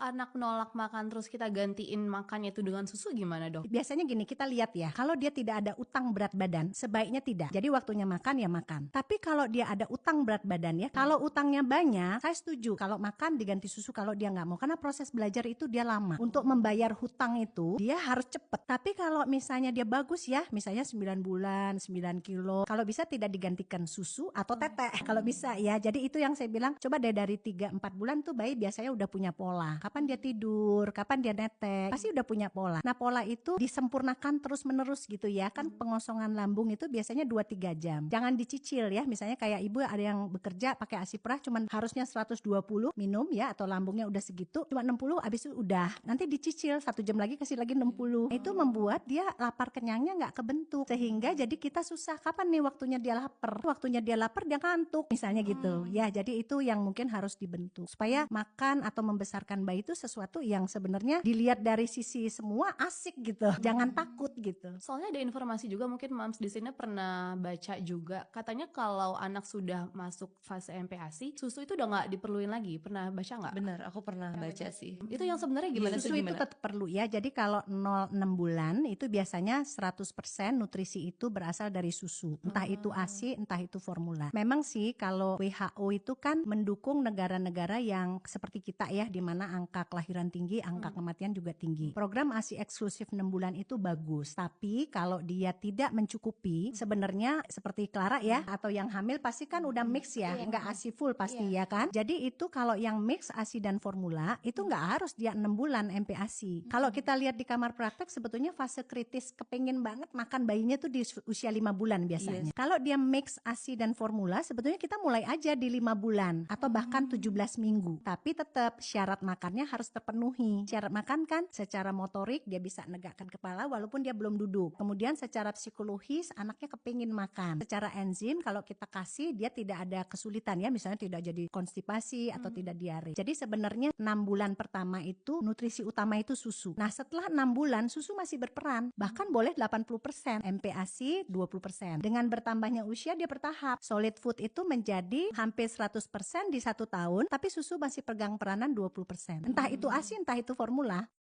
anak nolak makan terus kita gantiin makannya itu dengan susu gimana, Dok? Biasanya gini, kita lihat ya, kalau dia tidak ada utang berat badan, sebaiknya tidak. Jadi waktunya makan ya makan. Tapi kalau dia ada utang berat badan ya, kalau utangnya banyak, saya setuju kalau makan diganti susu kalau dia nggak mau. Karena proses belajar itu dia lama. Untuk membayar hutang itu, dia harus cepet. Tapi kalau misalnya dia bagus ya, misalnya 9 bulan, 9 kilo, kalau bisa tidak digantikan susu atau tetek. Kalau bisa ya, jadi itu yang saya bilang, coba deh dari 3-4 bulan tuh bayi biasanya udah punya pola. Kapan dia tidur, kapan dia netek, pasti udah punya pola. Nah pola itu disempurnakan terus-menerus gitu ya, kan pengosongan lambung itu biasanya 2-3 jam. Jangan dicicil ya, misalnya kayak ibu ada yang bekerja pakai ASI perah cuman harusnya 120 minum ya, atau lambungnya udah segitu, cuma 60 habis itu udah. Nanti dicicil 1 jam lagi kasih lagi 60. Itu membuat dia lapar kenyangnya nggak kebentuk. Sehingga jadi kita susah, kapan nih waktunya dia lapar? Waktunya dia lapar dia ngantuk misalnya gitu. Ya, jadi itu yang mungkin harus dibentuk. Supaya makan atau membesarkan bayi itu sesuatu yang sebenarnya dilihat dari sisi semua asik gitu. Jangan takut gitu. Soalnya ada informasi juga, mungkin Mams di sini pernah baca juga, katanya kalau anak sudah masuk fase MPASI, susu itu udah nggak diperluin lagi. Pernah baca nggak? Benar, aku pernah baca sih. Itu yang sebenarnya gimana Susu tuh? itu tetap perlu ya. Jadi kalau 0-6 bulan itu biasanya 100% nutrisi itu berasal dari susu. Entah itu ASI, entah itu formula. Memang sih kalau WHO itu kan mendukung negara-negara yang seperti kita ya, di mana angka kelahiran tinggi, angka kematian juga tinggi. Program ASI eksklusif 6 bulan itu bagus. Tapi kalau dia tidak mencukupi, sebenarnya seperti Clara ya, atau yang hamil pasti kan udah mix ya, nggak ASI full pasti ya kan. Jadi itu kalau yang mix ASI dan formula itu nggak harus dia 6 bulan MPASI. Kalau kita lihat di kamar praktek sebetulnya fase kritis kepingin banget makan bayinya tuh di usia 5 bulan biasanya. Kalau dia mix ASI dan formula sebetulnya kita mulai aja di 5 bulan atau bahkan 17 minggu. Tapi tetap syarat makannya harus terpenuhi. Syarat makan kan secara motorik dia bisa negakkan kepala walaupun dia belum duduk. Kemudian secara psikologis anaknya kepingin makan. Secara enzim kalau kita kasih dia tidak ada kesulitan ya, misalnya tidak jadi konstipasi atau tidak diare. Jadi sebenarnya 6 bulan pertama itu nutrisi utama itu susu. Nah setelah 6 bulan susu masih berperan. Bahkan boleh 80%, MPASI 20%. Dengan bertambahnya usia dia bertahap. Solid food itu menjadi hampir 100% di 1 tahun, tapi susu masih pegang peranan 20%. Entah itu ASI entah itu formula.